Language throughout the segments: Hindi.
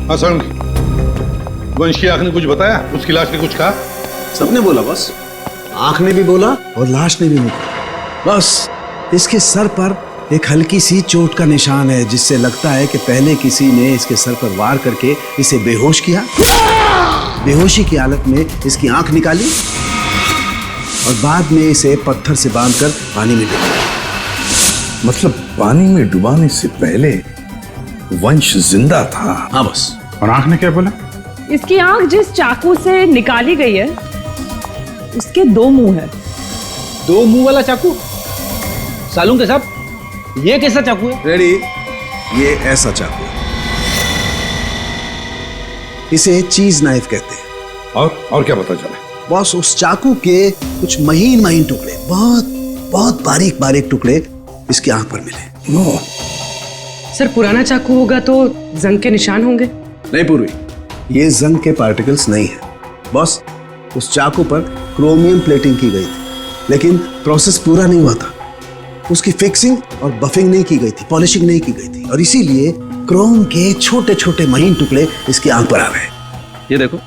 हाँ सर, वंश की आंख ने कुछ बताया? उसकी लाश ने कुछ कहा? सबने बोला बस, आंख ने भी बोला और लाश ने भी बोला। बस इसके सर पर एक हल्की सी चोट का निशान है, जिससे लगता है कि पहले किसी ने इसके सर पर वार करके इसे बेहोश किया। बेहोशी की हालत में इसकी आंख निकाली और बाद में इसे पत्थर से बांधकर पानी में डुबाया। मतलब पानी में डुबाने से पहले वंश जिंदा था? हाँ बस। और आंख ने क्या बोला? इसकी आंख जिस चाकू से निकाली गई है उसके 2 मुंह है। 2 मुंह वाला चाकू? सालून के साहब, ये कैसा चाकू है? रेडी, ये ऐसा चाकू है। इसे चीज नाइफ कहते हैं। और क्या पता चला? बॉस, उस चाकू के कुछ महीन महीन टुकड़े, बहुत बहुत बारीक बारीक टुकड़े इसकी आंख पर मिले। नो सर, पुराना चाकू होगा तो जंग के निशान होंगे। नहीं पूर्वी, ये जंग के पार्टिकल्स नहीं है बॉस। उस चाकू पर क्रोमियम प्लेटिंग की गई थी, लेकिन प्रोसेस पूरा नहीं हुआ था। उसकी फिक्सिंग और बफिंग नहीं की गई थी, पॉलिशिंग नहीं की गई थी, और इसीलिए क्रोम के छोटे छोटे महीन टुकड़े इसकी आंख पर आ गए। ये देखो।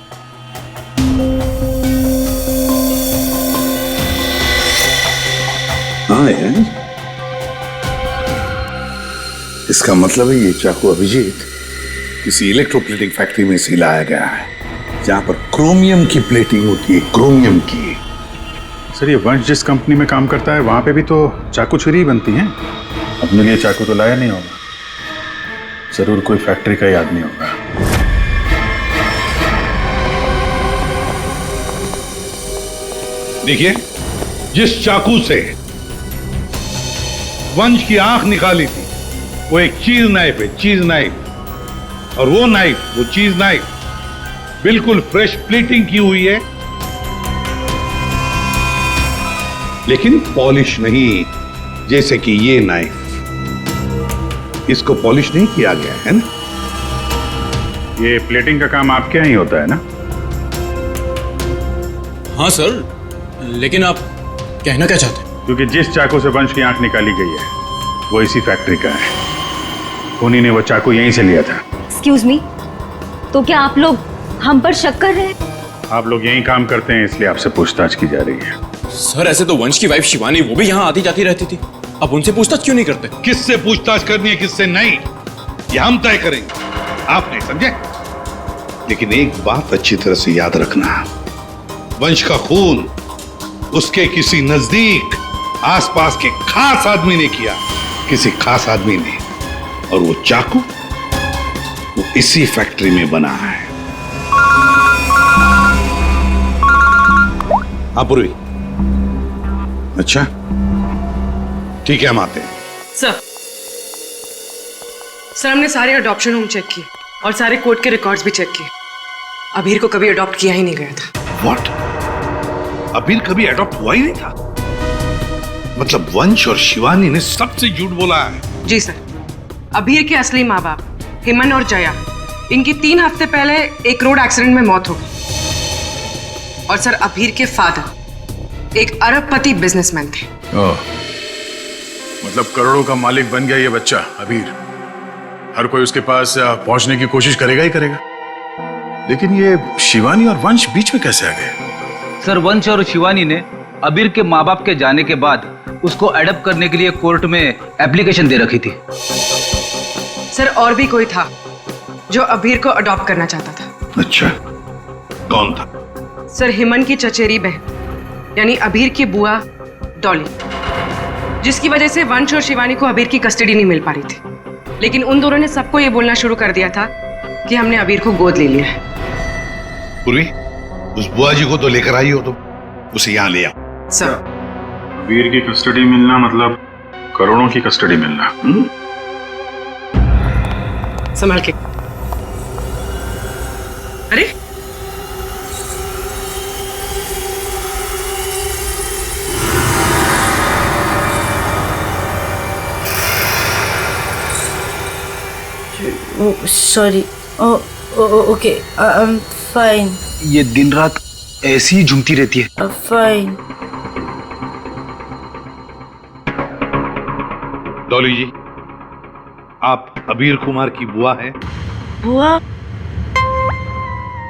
हाँ यार, इसका मतलब है ये चाकू अभिजीत किसी इलेक्ट्रोप्लेटिंग फैक्ट्री में से लाया गया है, जहां पर क्रोमियम की प्लेटिंग होती है, क्रोमियम की। सर, ये वंश जिस कंपनी में काम करता है वहां पे भी तो चाकू छुरी ही बनती हैं। अपने लिए चाकू तो लाया नहीं होगा, जरूर कोई फैक्ट्री का ही आदमी होगा। देखिए, जिस चाकू से वंश की आंख निकाली थी वो एक चीज नाइफ है, चीज नाइफ। और वो नाइफ, वो चीज नाइफ बिल्कुल फ्रेश प्लेटिंग की हुई है, लेकिन पॉलिश नहीं, जैसे कि ये नाइफ। इसको पॉलिश नहीं किया गया है ना? ये प्लेटिंग का काम आपके यहाँ ही होता है ना? हाँ सर, लेकिन आप कहना क्या चाहते हैं? क्योंकि जिस चाकू से वंश की आंख निकाली गई है वो इसी फैक्ट्री का है। उन्हीं ने वो चाकू यहीं से लिया था। एक्सक्यूज मी, तो क्या आप लोग हम पर शक कर रहे हैं? आप लोग यहीं काम करते हैं इसलिए आपसे पूछताछ की जा रही है। सर, ऐसे तो वंश की वाइफ शिवानी, वो भी यहाँ आती जाती रहती थी। अब उनसे पूछताछ क्यों नहीं करते? किससे पूछताछ करनी है, किससे नहीं, ये हम तय करेंगे, आप नहीं, समझे? लेकिन एक बात अच्छी तरह से याद रखना, वंश का खून उसके किसी नजदीक आसपास के खास आदमी ने किया, किसी खास आदमी ने। और वो चाकू वो इसी फैक्ट्री में बना है। हाँ पूर्वी, अच्छा ठीक है, हम आते हैं। सर, हमने सारे अडॉप्शन होम चेक किए और सारे कोर्ट के रिकॉर्ड्स भी चेक किए। अबीर को कभी अडॉप्ट किया ही नहीं गया था। व्हाट? अबीर कभी अडॉप्ट हुआ ही नहीं था? मतलब वंश और शिवानी ने सबसे झूठ बोला है? जी सर, अबीर के असली माँ बाप हेमन और जया, इनकी 3 हफ्ते पहले एक रोड एक्सीडेंट में मौत हो गई। और सर, अबीर के फादर एक अरबपति बिजनेसमैन थे। मतलब करोड़ों का मालिक बन गया ये बच्चा अबीर। हर कोई उसके पास पहुंचने की कोशिश करेगा ही करेगा। लेकिन ये शिवानी और वंश बीच में कैसे आ गए? सर, वंश और शिवानी ने अबीर के माँ बाप के जाने के बाद उसको अडॉप्ट करने के लिए कोर्ट में एप्लीकेशन दे रखी थी। सर, और भी कोई था जो अबीर को अडॉप्ट करना चाहता था। अच्छा, कौन था? सर, हेमन की चचेरी बहन यानी अबीर की बुआ डॉली, जिसकी वजह से वंश और शिवानी को अबीर की कस्टडी नहीं मिल पा रही थी। लेकिन उन दोनों ने सबको ये बोलना शुरू कर दिया था कि हमने अबीर को गोद ले लिया है। पूर्वी, उस बुआ जी को तो लेकर आई हो, तो उसे यहाँ ले आओ। सर, अबीर की कस्टडी मिलना मतलब करोड़ों की कस्टडी मिलना। संभाल के। अरे, sorry. Okay, I am fine. ये दिन रात ऐसी ही झूमती रहती है। फाइन। डॉली जी, आप अबीर कुमार की बुआ हैं? बुआ?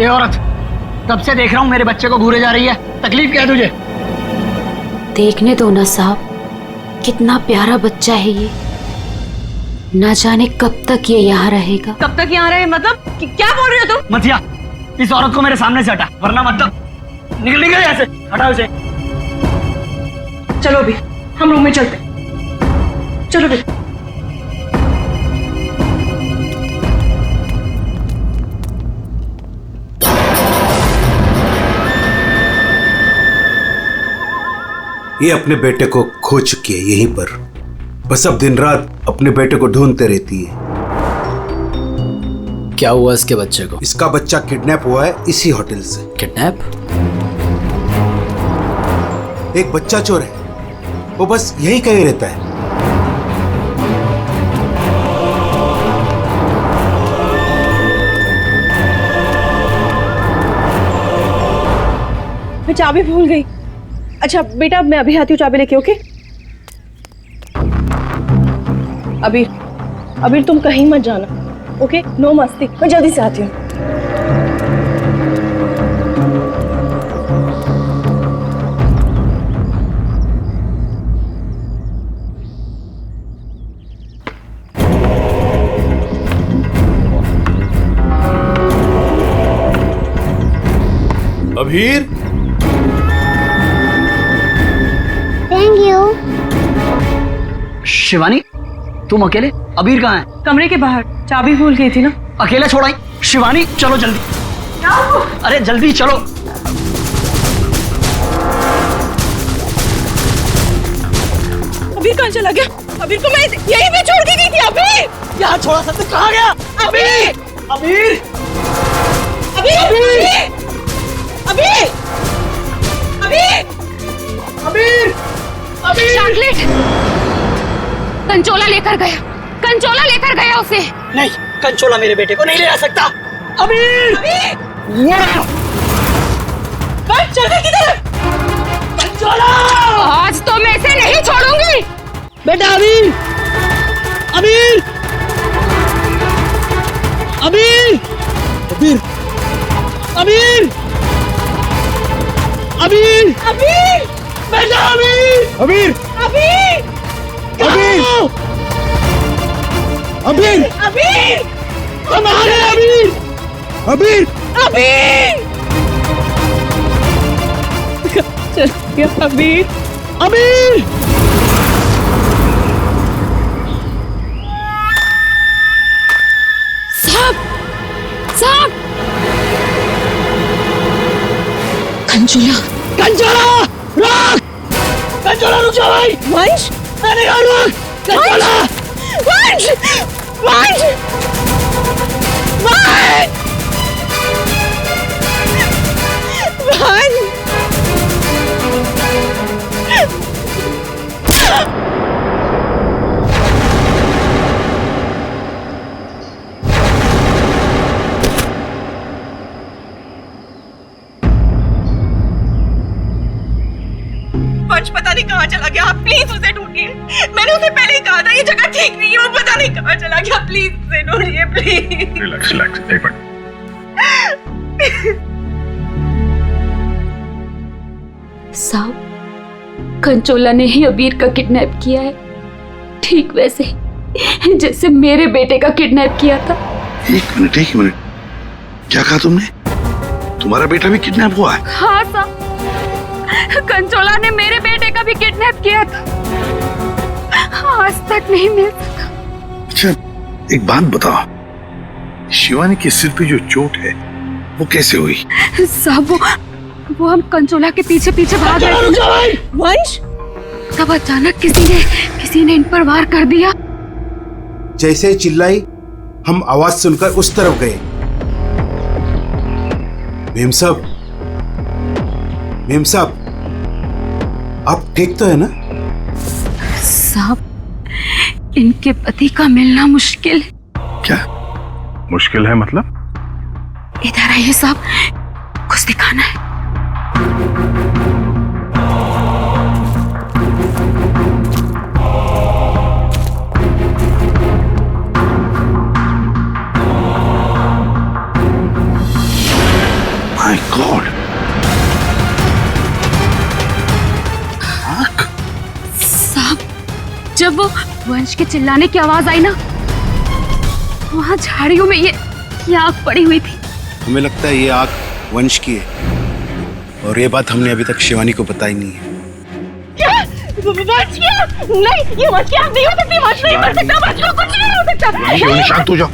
ये औरत, तब से देख रहा हूँ मेरे बच्चे को घूरे जा रही है, तकलीफ क्या है तुझे? देखने दो ना साहब, कितना प्यारा बच्चा है ये। ना जाने कब तक ये यहाँ रहेगा। कब तक यहाँ रहे मतलब? क्या बोल रहे हो तुम? मतिया, इस औरत को मेरे सामने से हटा, वरना मतलब निकल यहाँ से। हटाओ इसे। चलो अभी हम रूम में चलते। चलो भी। ये अपने बेटे को खो चुकी है यहीं पर, बस अब दिन रात अपने बेटे को ढूंढते रहती है। क्या हुआ इसके बच्चे को? इसका बच्चा किडनैप हुआ है इसी होटल से। किडनैप? एक बच्चा चोर है, वो बस यही कहीं रहता है। मैं चाबी भूल गई। अच्छा बेटा, मैं अभी आती हूँ चाबी लेके। ओके अबीर तुम कहीं मत जाना। ओके, नो मस्ती। मैं जल्दी से आती हूँ। अबीर, थैंक यू। शिवानी, तुम अकेले? अबीर कहाँ है? कमरे के बाहर, चाबी भूल गई थी ना। अकेला छोड़ाई? शिवानी चलो जल्दी। अरे जल्दी चलो। अबीर कहाँ चला गया? अबीर को मैं यहीं पे छोड़ के गई थी। अबीर यहाँ छोड़ा सकते, कहाँ गया? अबीर! अबीर! अबीर! अबीर! अबीर! अबीर! अबीर! चॉकलेट कंचोला लेकर गया। कंचोला लेकर गया उसे। नहीं, कंचोला मेरे बेटे को नहीं ले आ सकता। अबीर! कंचोला किधर? कंचोला! आज तो मैं इसे नहीं छोड़ूंगी। बेटा अबीर! अबीर! अबीर! अबीर! अबीर! अबीर! अबीर! बेटा अबीर! अबीर! अबीर! अबीर! अबीर! अबीर! हमारे अबीर! अबीर! अबीर! चल गया अबीर। अबीर! साहब कंचोला! कंचोला! रुक! कंचोला रुक जाओ भाई! वंश! मैंने कहा रुक! कंचोला! वंश! वंश! वंश! वंश! वंश पता नहीं कहाँ चला गया। आप प्लीज उसे ढूंढिए। मैंने उसे पहले ही कहा था ये जगह ठीक नहीं है। वो पता नहीं कहाँ चला गया। प्लीज उसे ढूंढिए प्लीज। रिलैक्स रिलैक्स, एक मिनट। साहब, कंचोला ने ही अबीर का किडनैप किया है, ठीक वैसे ही जैसे मेरे बेटे का किडनैप किया था। एक मिनट, क्या कहा तुमने? तुम्हारा बेटा भी किडनैप हुआ है? हाँ साहब, कंचोला ने मेरे बेटे का भी किडनैप किया था। आज तक नहीं मिल सका। अच्छा, एक बात बताओ, शिवानी के सिर पे जो चोट है वो कैसे हुई? साहब वो हम कंचोला के पीछे पीछे भाग रहे थे। वंश! तब अचानक किसी ने इन पर वार कर दिया। जैसे ही चिल्लाई, हम आवाज सुनकर उस तरफ गए। मेम साहब, आप ठीक तो है ना? साहब, इनके पति का मिलना मुश्किल है। क्या मुश्किल है मतलब? इधर आइए साहब, कुछ दिखाना है। माय गॉड, साहब, जब वो वंश के चिल्लाने की आवाज आई ना, वहां झाड़ियों में ये आग पड़ी हुई थी। हमें लगता है ये आग वंश की है, और ये बात हमने अभी तक शिवानी को बताई नहीं है। क्या? वंश की आग? नहीं, ये वंश की आग नहीं हो सकती। वंश नहीं मर सकता, वंश को कुछ नहीं हो सकता। शिवानी शांत हो जाओ,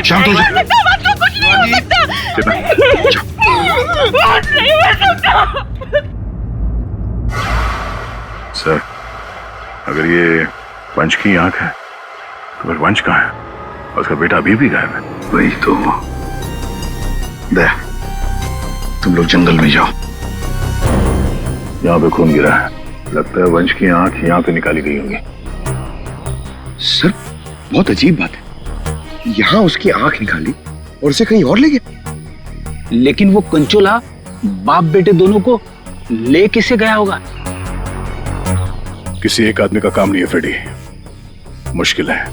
शांत हो जाओ। वंश को कुछ नहीं हो सकता। वंश नहीं मर सकता। सर, अगर ये वंश की आंख है तो फिर वंश कहाँ है? और उसका बेटा अभी भी गायब है। वही तो। दया, तुम लोग जंगल में जाओ। यहाँ पे खून गिरा है, लगता है वंश की आंख यहाँ पे निकाली गई होगी। सर, बहुत अजीब बात है, यहाँ उसकी आंख निकाली और उसे कहीं और ले गया। लेकिन वो कंचोला बाप बेटे दोनों को ले किसे गया होगा? किसी एक आदमी का काम नहीं है फ्रेडी, मुश्किल है।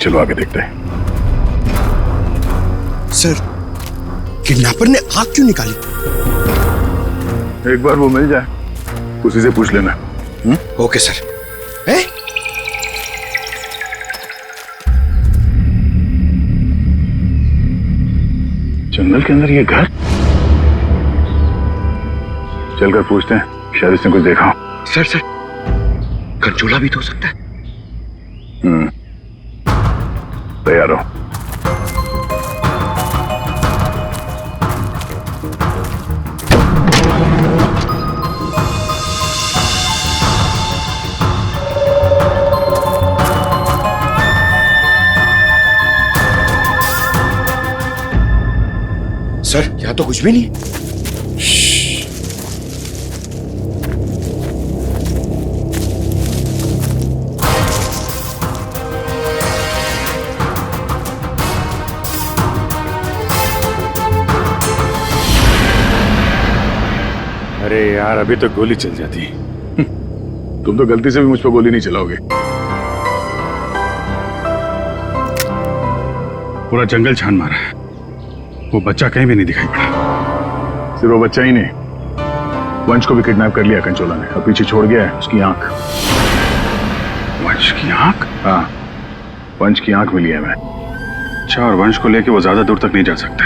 चलो आगे देखते हैं। सर, किडनैपर ने आंख क्यों निकाली? एक बार वो मिल जाए, उसी से पूछ लेना। Okay sir. जंगल के अंदर ये घर? चलकर पूछते हैं, शायद इसने कुछ देखा हो। सर, कंचोला भी तो हो सकता है। तैयार हो। सर, यहाँ तो कुछ भी नहीं। अरे यार, अभी तो गोली चल जाती। तुम तो गलती से भी मुझ पर गोली नहीं चलाओगे। पूरा जंगल छान मारा है, वो बच्चा कहीं भी नहीं दिखाई पड़ा। सिर्फ वो बच्चा ही नहीं, वंश को भी किडनैप कर लिया कंचोला ने, और पीछे छोड़ गया है उसकी आंख। वंश की आंख? हाँ, वंश की आंख मिली है हमें। अच्छा, और वंश को लेके वो ज्यादा दूर तक नहीं जा सकता,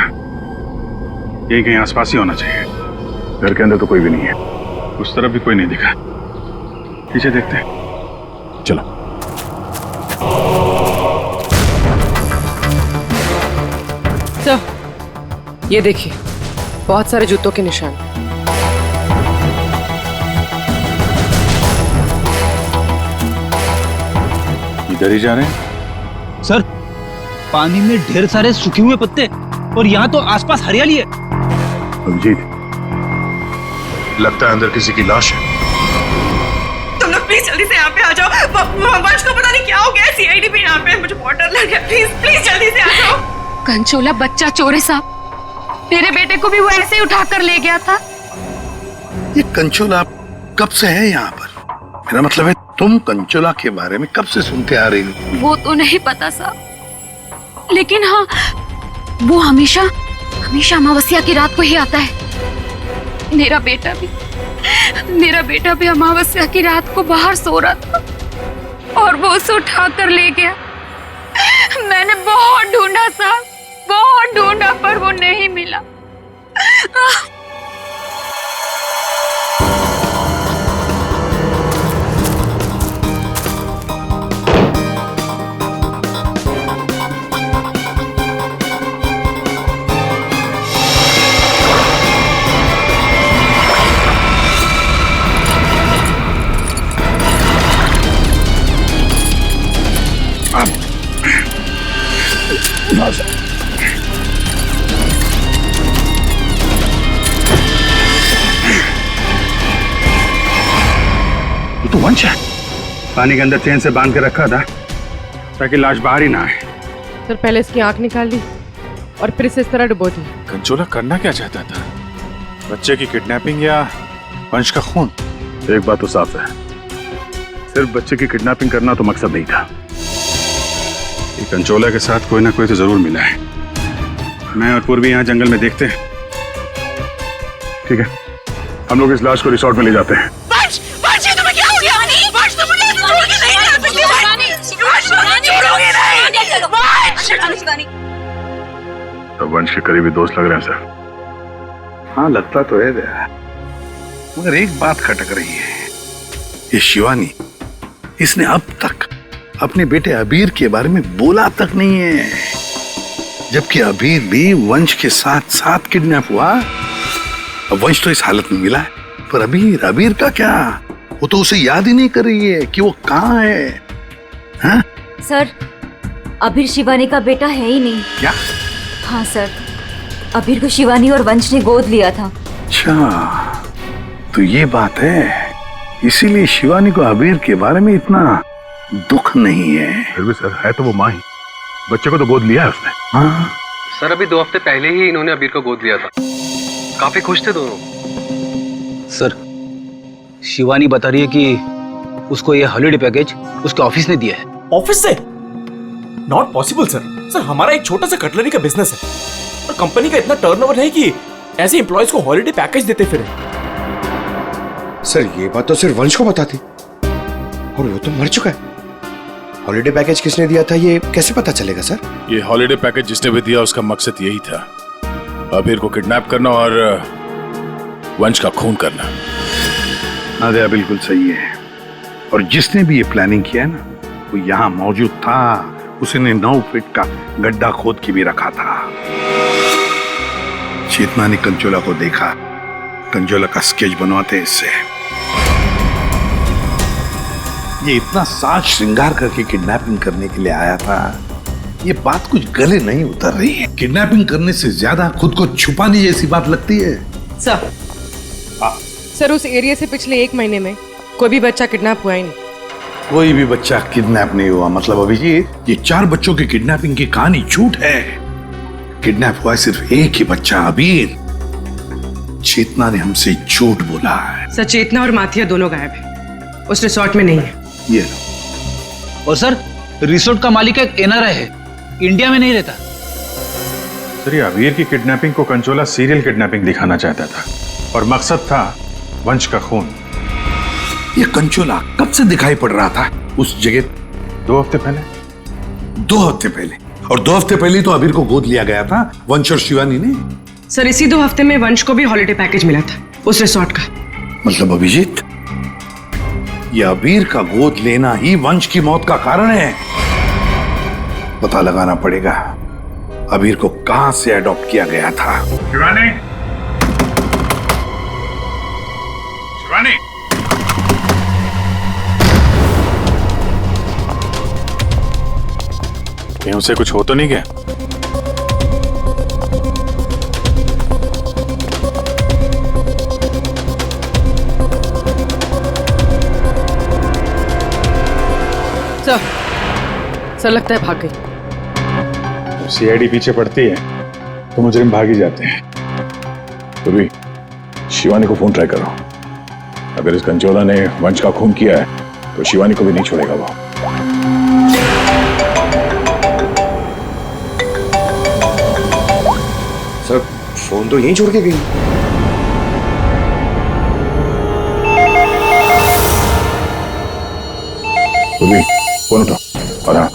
यही कहीं आसपास ही होना चाहिए। घर के अंदर तो कोई भी नहीं है, उस तरफ भी कोई नहीं दिखा। पीछे देखते हैं, चलो। सर, ये देखिए, बहुत सारे जूतों के निशान। इधर ही जा रहे हैं। सर, पानी में ढेर सारे सूखे हुए पत्ते, और यहाँ तो आसपास हरियाली है। अभिजीत, लगता है अंदर किसी की लाश है। तुम लोग प्लीज जल्दी से यहाँ पे आ जाओ। वंश को पता नहीं क्या हो गया, सीआईडी भी यहाँ पे, मुझे बहुत डर लग गया। प्लीज जल्दी से आ जाओ। कंचोला बच्चा चोर है साहब, मेरे बेटे को भी वो ऐसे ही उठा कर ले गया था। ये कंचोला कब से है यहाँ पर? मेरा मतलब है, तुम कंचोला के बारे में कब से सुनते आ रही हो? वो तो नहीं पता साहब, लेकिन हाँ, वो हमेशा अमावस्या की रात को ही आता है। मेरा बेटा भी अमावस्या की रात को बाहर सो रहा था और वो उसे उठा कर ले गया। मैंने बहुत ढूंढा साहब, बहुत ढूंढा, पर वो नहीं मिला। ये तो वंश है। पानी के अंदर चेन से बांध के रखा था ताकि लाश बाहर ही ना आए। सर, पहले इसकी आंख निकाल दी और फिर इसे इस तरह डुबो दी। कंचोला करना क्या चाहता था? बच्चे की किडनैपिंग या वंश का खून? एक बात तो साफ है, सिर्फ बच्चे की किडनैपिंग करना तो मकसद नहीं था। ये कंचोला के साथ कोई ना कोई तो जरूर मिला है। मैं और पूर्वी यहाँ जंगल में देखते हैं, ठीक है, हम लोग इस लाश को रिसोर्ट में ले जाते हैं। वंश, वंश, ये तुम्हें क्या हो गया? वंश, तुम मुझे छोड़ के नहीं जा सकते। वंश, मुझे छोड़ोगे नहीं। वंश! तो वंश के करीबी दोस्त लग रहे हैं सर। हाँ, लगता तो है दया, मगर एक बात खटक रही है। ये शिवानी, इसने अब तक अपने बेटे अबीर के बारे में बोला तक नहीं है, जबकि अबीर भी वंश के साथ साथ किडनैप हुआ। अब वंश तो इस हालत में मिला है, पर अबीर का क्या? वो तो उसे याद ही नहीं कर रही है कि वो कहाँ है। हाँ? सर, अबीर शिवानी का बेटा है ही नहीं। क्या? हाँ सर, अबीर को शिवानी और वंश ने गोद लिया था। अच्छा, तो ये बात है, इसीलिए शिवानी को अबीर के बारे में इतना दुख नहीं है। फिर भी सर, है तो वो माँ ही, बच्चे को तो गोद लिया है उसने। हाँ सर, अभी 2 हफ्ते पहले ही इन्होंने अबीर को गोद लिया था। काफी खुश थे दोनों। सर, शिवानी बता रही है कि उसको ये हॉलिडे पैकेज उसके ऑफिस ने दिया है। ऑफिस से? Not possible sir. सर, हमारा एक छोटा सा कटलरी का बिजनेस है और कंपनी का इतना टर्नओवर है कि ऐसे एम्प्लॉयज को हॉलिडे पैकेज देते फिरे। सर, ये बात तो सिर्फ वंश को पता थी, और वो तो मर चुका है। हॉलिडे पैकेज किसने दिया था ये कैसे पता चलेगा सर? ये हॉलिडे पैकेज जिसने भी दिया उसका मकसद यही था, अबीर को किडनैप करना और वंश का खून करना। हाँ दया, बिल्कुल सही है। और जिसने भी ये प्लानिंग किया है ना, वो यहाँ मौजूद था। उसने 9 फीट का गड्ढा खोद के भी रखा था। चेतना ने कंचोला को देखा, कंचोला का स्केच बनवाते इससे। ये इतना साज श्रृंगार करके किडनैपिंग करने के लिए आया था, ये बात कुछ गले नहीं उतर रही है। किडनैपिंग करने से ज्यादा खुद को छुपाने जैसी बात लगती है। सर, सर, उस एरिया से पिछले 1 महीने में कोई भी बच्चा किडनैप हुआ ही नहीं। कोई भी बच्चा किडनैप नहीं हुआ? मतलब अभिजीत, ये 4 बच्चों की किडनैपिंग की कहानी झूठ है। किडनैप हुआ सिर्फ एक ही बच्चा, अबीर। चेतना ने हमसे झूठ बोला है। सर, चेतना और माथिया दोनों गायब है, उस रिसोर्ट में नहीं है। ये लो। और सर, रिसोर्ट का मालिक एक एनआरआई है, इंडिया में नहीं रहता। सर, ये अबीर की किडनैपिंग को कंचोला सीरियल किडनैपिंग दिखाना चाहता था और मकसद था वंश का खून। ये कंचोला कब से दिखाई पड़ रहा था उस जगह? 2 हफ्ते पहले। 2 हफ्ते पहले? और 2 हफ्ते पहले तो अबीर को गोद लिया गया था वंश और शिवानी ने। सर, इसी 2 हफ्ते में वंश को भी हॉलिडे पैकेज मिला था उस रिसोर्ट का। मतलब अभिजीत, ये अबीर का गोद लेना ही वंश की मौत का कारण है। पता लगाना पड़ेगा अबीर को कहां से अडॉप्ट किया गया था। शिवानी, शिवानी, कहीं उसे कुछ हो तो नहीं गया? सर, लगता है भाग गई। सीआईडी पीछे पड़ती है तो मुजरिम भाग ही जाते हैं। तो भी शिवानी को फोन ट्राई करो। अगर इस कंचोला ने वंश का खून किया है तो शिवानी को भी नहीं छोड़ेगा वो। सर, फोन तो यहीं छोड़ के गई। तो भी फोन उठो और हाँ,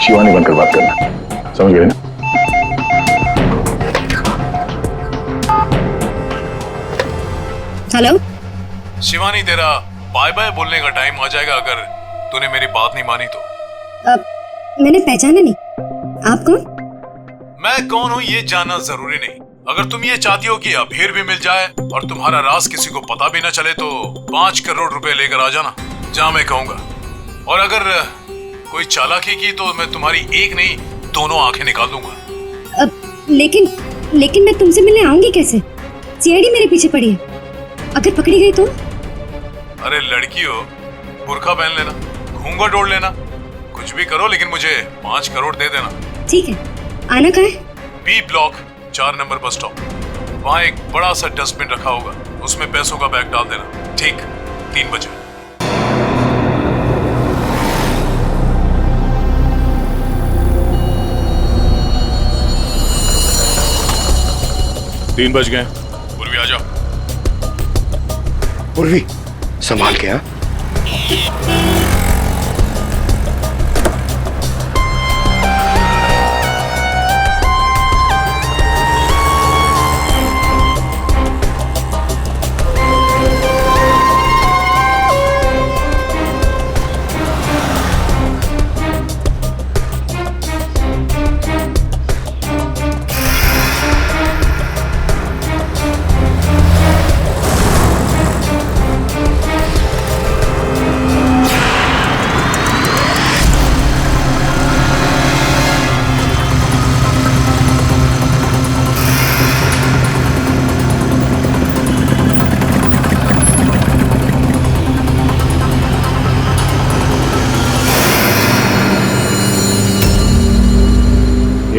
शिवानी बनकर बात करना, समझ गए ना? हेलो शिवानी, तेरा बाय बाय बोलने का टाइम आ जाएगा अगर तूने मेरी बात नहीं मानी तो। मैंने पहचाना नहीं, आप कौन? मैं कौन हूँ ये जानना जरूरी नहीं। अगर तुम ये चाहती हो कि अबीर भी मिल जाए और तुम्हारा राज किसी को पता भी ना चले तो 5 करोड़ रुपए लेकर आ जाना, जहाँ मैं कहूंगा। और अगर कोई चालाकी की तो मैं तुम्हारी एक नहीं 2 आंखें निकाल दूंगा। लेकिन मैं तुमसे मिलने आऊंगी कैसे? सीआईडी मेरे पीछे पड़ी है, अगर पकड़ी गई तो? अरे लड़की हो, बुर्का पहन लेना, घूंघट ओढ़ लेना, कुछ भी करो लेकिन मुझे 5 करोड़ दे देना। ठीक है, आना कहाँ है? B block 4 number bus stop. वहाँ एक बड़ा सा डस्टबिन रखा होगा, उसमें पैसों का बैग डाल देना। ठीक 3 बजे। 3 बज गए, पूर्वी आ जाओ। पूर्वी संभाल के। हाँ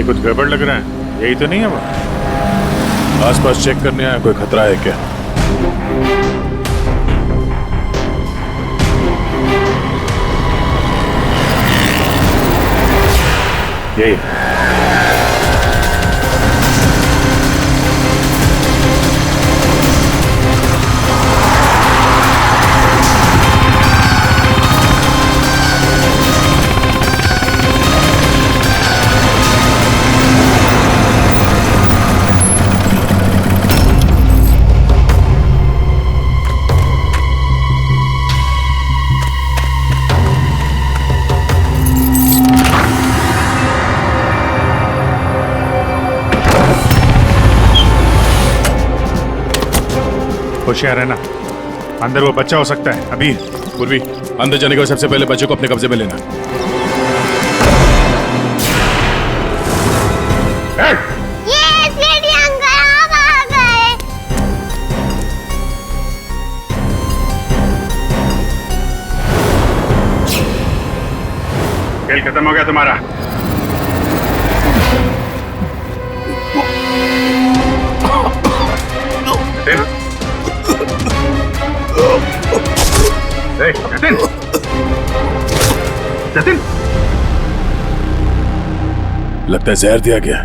कुछ गड़बड़ लग रहा है, यही तो नहीं है वो? आसपास चेक करने आया, कोई खतरा है क्या? यही होशियार है ना, अंदर वो बच्चा हो सकता है। अभी पूर्वी, अंदर जाने का सबसे पहले बच्चे को अपने कब्जे में लेना। खेल खत्म हो गया तुम्हारा। जतिन, जतिन, लगता है जहर दिया गया।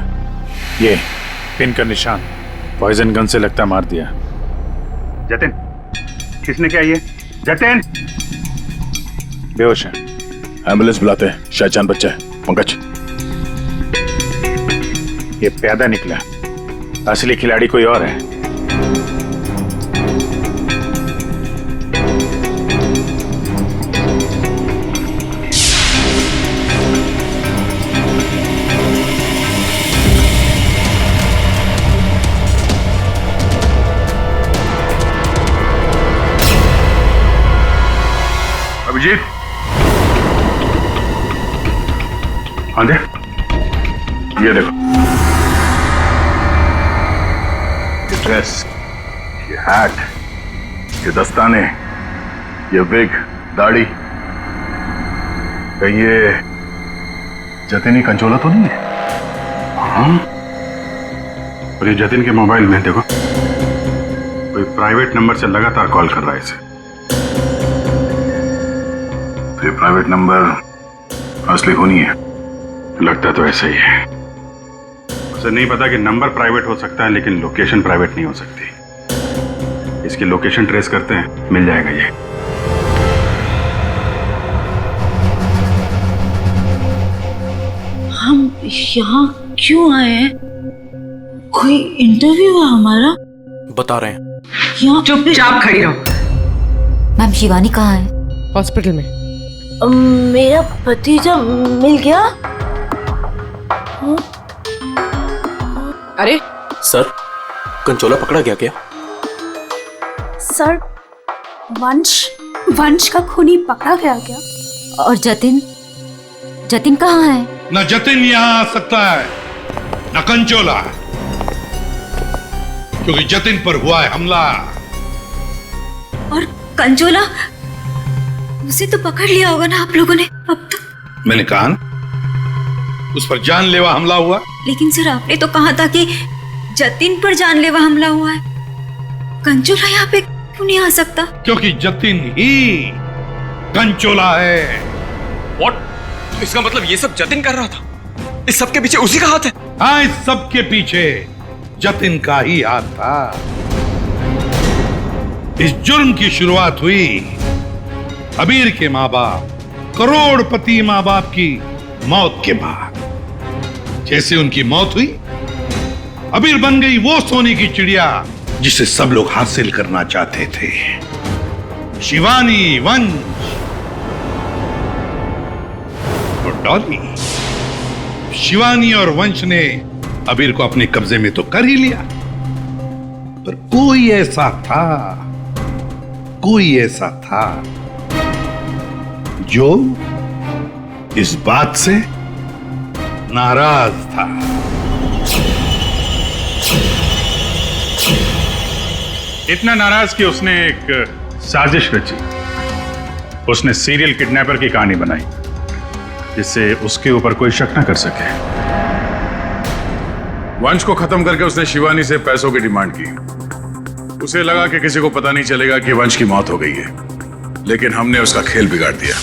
ये पिन का निशान पॉइजन गन से लगता मार दिया। जतिन, किसने क्या ये? जतिन बेहोश है। एम्बुलेंस बुलाते हैं, शायद जान बच्चा है। पंकज, ये प्यादा निकला, असली खिलाड़ी कोई और है। अभिजीत, हाँ दे, ये देखो, ये ड्रेस, ये हैट, ये दस्ताने, ये विग, दाढ़ी, कहीं ये जतिन ही कंचोला तो नहीं है? हाँ, और ये जतिन के मोबाइल में देखो, कोई प्राइवेट नंबर से लगातार कॉल कर रहा है इसे। ये प्राइवेट नंबर असली खूनी है, लगता तो ऐसा ही है। उसे नहीं पता कि नंबर प्राइवेट हो सकता है लेकिन लोकेशन प्राइवेट नहीं हो सकती। इसकी लोकेशन ट्रेस करते हैं, मिल जाएगा ये। हम यहाँ क्यों आए हैं? कोई इंटरव्यू है हमारा? बता रहे हैं। यहाँ चुपचाप खड़ी रहो। मैम, शिवानी कहाँ है? हॉस्पिटल में। मेरा भतीजा मिल गया? अरे सर, कंचोला पकड़ा गया क्या? सर, वंश का खूनी पकड़ा गया क्या? और जतिन? जतिन कहाँ है? न जतिन यहाँ आ सकता है न कंचोला, क्योंकि जतिन पर हुआ है हमला। और कंचोला, उसे तो पकड़ लिया होगा ना आप लोगों ने अब तक? मैंने कहा उस पर जानलेवा हमला हुआ। लेकिन सर, आपने तो कहा था कि जतिन पर जानलेवा हमला हुआ है। कंचोला यहाँ पे क्यों नहीं आ सकता? क्योंकि जतिन ही कंचोला है। What? तो इसका मतलब ये सब जतिन कर रहा था? इस सब के पीछे उसी का हाथ है? हाँ, इस सब के पीछे जतिन का ही हाथ था। इस जुर्म की शुरुआत हुई अबीर के माँ बाप, करोड़पति माँ बाप की मौत के बाद। जैसे उनकी मौत हुई, अबीर बन गई वो सोने की चिड़िया जिसे सब लोग हासिल करना चाहते थे, शिवानी, वंश और डॉली। शिवानी और वंश ने अबीर को अपने कब्जे में तो कर ही लिया, पर कोई ऐसा था जो इस बात से नाराज था। इतना नाराज कि उसने एक साजिश रची। उसने सीरियल किडनैपर की कहानी बनाई जिससे उसके ऊपर कोई शक न कर सके। वंश को खत्म करके उसने शिवानी से पैसों की डिमांड की। उसे लगा कि किसी को पता नहीं चलेगा कि वंश की मौत हो गई है, लेकिन हमने उसका खेल बिगाड़ दिया।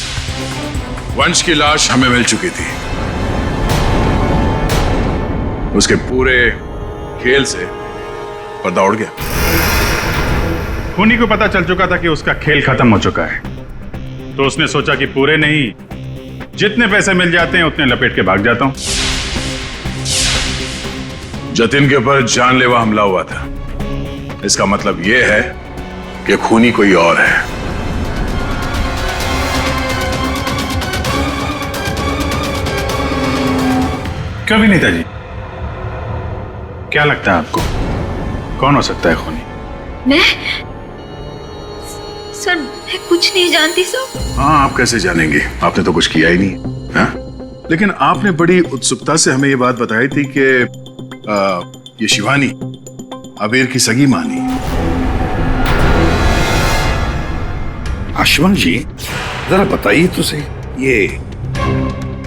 वंश की लाश हमें मिल चुकी थी। उसके पूरे खेल से पर्दा उड़ गया। खूनी को पता चल चुका था कि उसका खेल खत्म हो चुका है, तो उसने सोचा कि पूरे नहीं, जितने पैसे मिल जाते हैं उतने लपेट के भाग जाता हूं। जतिन के ऊपर जानलेवा हमला हुआ था। इसका मतलब यह है कि खूनी कोई और है। क्यों विनीता जी, क्या लगता है आपको कौन हो सकता है खूनी? मैं सर, मैं कुछ नहीं जानती सर। हाँ, आप कैसे जानेंगे? आपने तो कुछ किया ही नहीं। हाँ? लेकिन आपने बड़ी उत्सुकता से हमें ये बात बताई थी कि ये शिवानी अबीर की सगी मानी। आशुमान जी, जरा बताइए तो सही, ये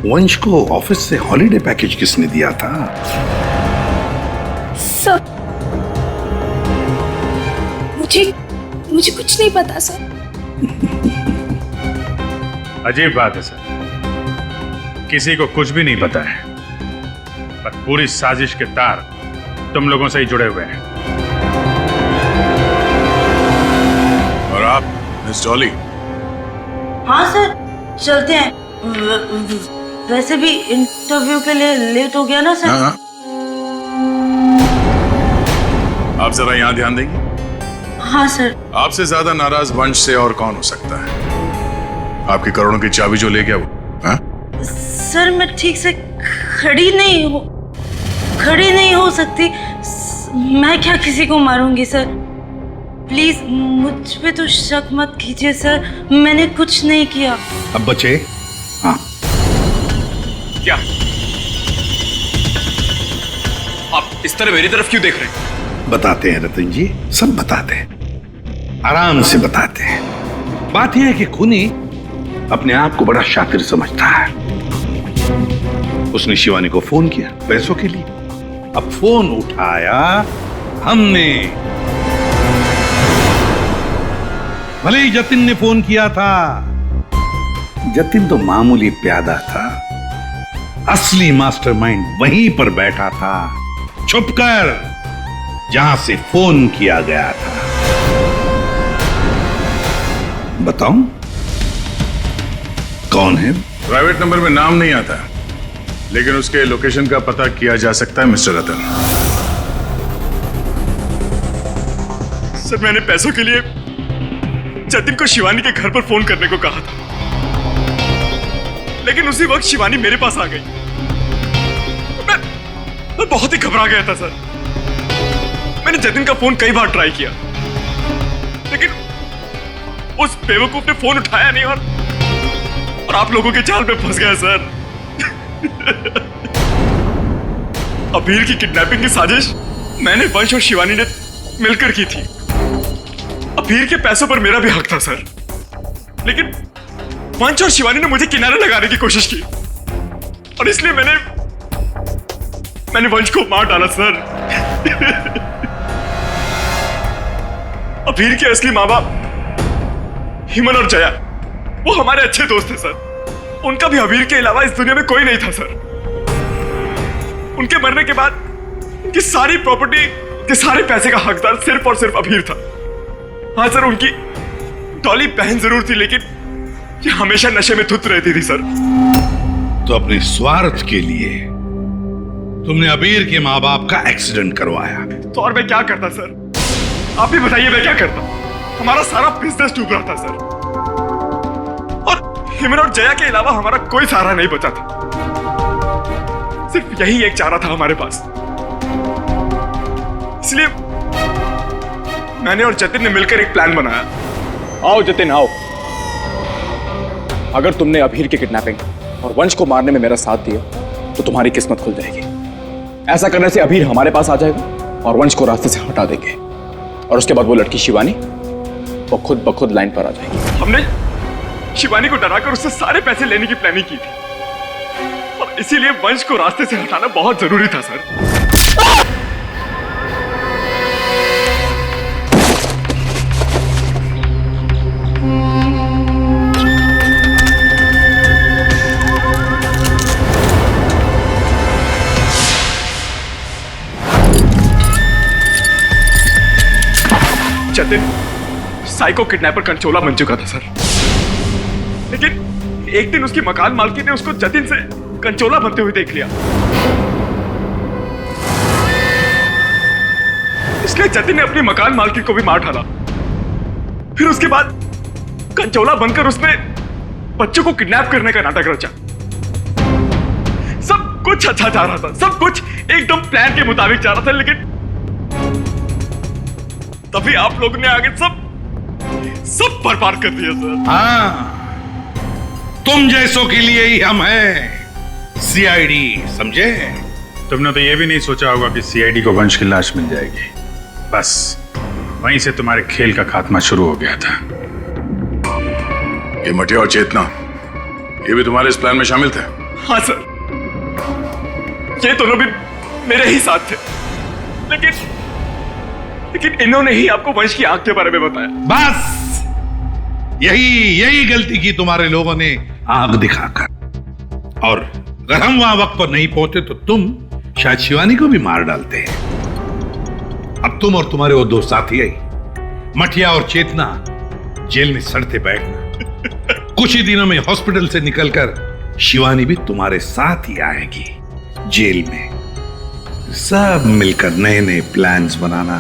वंश को ऑफिस से हॉलिडे पैकेज किसने दिया था? सर, मुझे कुछ नहीं पता सर। अजीब बात है सर, किसी को कुछ भी नहीं पता है, पर पूरी साजिश के तार तुम लोगों से ही जुड़े हुए हैं। और आप मिस डॉली? हाँ सर, चलते हैं। वैसे भी इंटरव्यू के लिए लेट हो गया ना सर। हाँ। आप जरा यहाँ ध्यान देंगे? हाँ सर। आपसे ज्यादा नाराज वंश से और कौन हो सकता है? आपकी करोड़ों की चाबी जो ले गया वो। हाँ? सर, मैं ठीक से खड़ी नहीं हो सकती। मैं क्या किसी को मारूंगी सर? प्लीज मुझ पे तो शक मत कीजिए सर, मैंने कुछ नहीं किया। अब बचे? हाँ। क्या आप इस तरह मेरी तरफ क्यों देख रहे हैं? बताते हैं रतन जी, सब बताते हैं, आराम से बताते हैं। बात यह है कि खूनी अपने आप को बड़ा शातिर समझता है। उसने शिवानी को फोन किया पैसों के लिए। अब फोन उठाया हमने। भले ही जतिन ने फोन किया था, जतिन तो मामूली प्यादा था, असली मास्टरमाइंड वहीं पर बैठा था, छुपकर, जहां से फोन किया गया था। बताऊं कौन है? प्राइवेट नंबर में नाम नहीं आता, लेकिन उसके लोकेशन का पता किया जा सकता है मिस्टर रतन। सर, मैंने पैसों के लिए जतिन को शिवानी के घर पर फोन करने को कहा था, लेकिन उसी वक्त शिवानी मेरे पास आ गई। मैं बहुत ही घबरा गया था सर। मैंने जतिन का फोन कई बार ट्राई किया, लेकिन उस बेवकूफ ने फोन उठाया नहीं और आप लोगों के जाल में फंस गया सर। अबीर की किडनैपिंग की साजिश मैंने, वंश और शिवानी ने मिलकर की थी। अबीर के पैसों पर मेरा भी हक था सर, लेकिन वंश और शिवानी ने मुझे किनारे लगाने की कोशिश की और इसलिए मैंने वंश को मार डाला सर। अबीर के असली माँ बाप हिमन और जया, वो हमारे अच्छे दोस्त थे सर। उनका भी अबीर के अलावा इस दुनिया में कोई नहीं था सर। उनके मरने के बाद उनकी सारी प्रॉपर्टी, उनके सारे पैसे का हकदार सिर्फ और सिर्फ अबीर था। हाँ सर, उनकी डॉली बहन जरूर थी, लेकिन ये हमेशा नशे में धुत रहती थी सर। तो अपने स्वार्थ के लिए तुमने अबीर के माँ बाप का एक्सीडेंट करवाया। तो और मैं क्या करता सर? आप ही बताइए, मैं क्या करता? हमारा सारा बिजनेस डूब रहा था सर, और हिमन और जया के अलावा हमारा कोई सहारा नहीं बचा था। सिर्फ यही एक चारा था हमारे पास, इसलिए मैंने और जतिन ने मिलकर एक प्लान बनाया। आओ जतिन आओ। अगर तुमने अभीर की किडनैपिंग और वंश को मारने में मेरा साथ दिया तो तुम्हारी किस्मत खुल जाएगी। ऐसा करने से अभीर हमारे पास आ जाएगा और वंश को रास्ते से हटा देंगे, और उसके बाद वो लड़की शिवानी वो खुद ब खुद लाइन पर आ जाएगी। हमने शिवानी को डराकर उससे सारे पैसे लेने की प्लानिंग की थी, और इसीलिए वंश को रास्ते से हटाना बहुत जरूरी था सर। जतिन साइको किडनैपर कंचोला बन चुका था सर, लेकिन एक दिन उसकी मकान मालकिन ने उसको जतिन से कंचोला बनते हुए देख लिया। इसलिए जतिन ने अपनी मकान मालकिन को भी मार डाला। फिर उसके बाद कंचोला बनकर उसने बच्चों को किडनैप करने का नाटक रचा। सब कुछ अच्छा जा रहा था, सब कुछ एकदम प्लान के मुताबिक जा रहा था, लेकिन तभी आप लोगों ने आगे सब बर्बाद कर दिया सर। हाँ, तुम जैसों के लिए ही हम हैं सीआईडी, समझे? तुमने तो ये भी नहीं सोचा होगा कि सीआईडी को वंश की लाश मिल जाएगी। बस वहीं से तुम्हारे खेल का खात्मा शुरू हो गया था। ये मटिया और चेतना, ये भी तुम्हारे इस प्लान में शामिल थे? हाँ सर, ये दोनों भी मेरे ही साथ थे, लेकिन इन्होंने ही आपको वंश की आंख के बारे में बताया। बस यही गलती की तुम्हारे लोगों ने आंख दिखाकर, और अगर हम वहां वक्त पर नहीं पहुंचे तो तुम शायद शिवानी को भी मार डालते हैं। अब तुम और तुम्हारे वो दो साथी मटिया और चेतना जेल में सड़ते बैठना। कुछ ही दिनों में हॉस्पिटल से निकलकर शिवानी भी तुम्हारे साथ ही आएगी जेल में। सब मिलकर नए नए प्लान्स बनाना,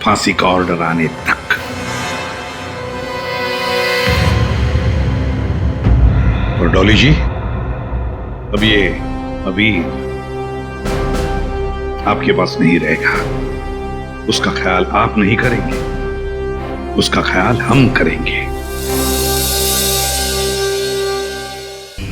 फांसी का ऑर्डर आने तक। और डॉली जी, अब ये अबीर आपके पास नहीं रहेगा। उसका ख्याल आप नहीं करेंगे, उसका ख्याल हम करेंगे।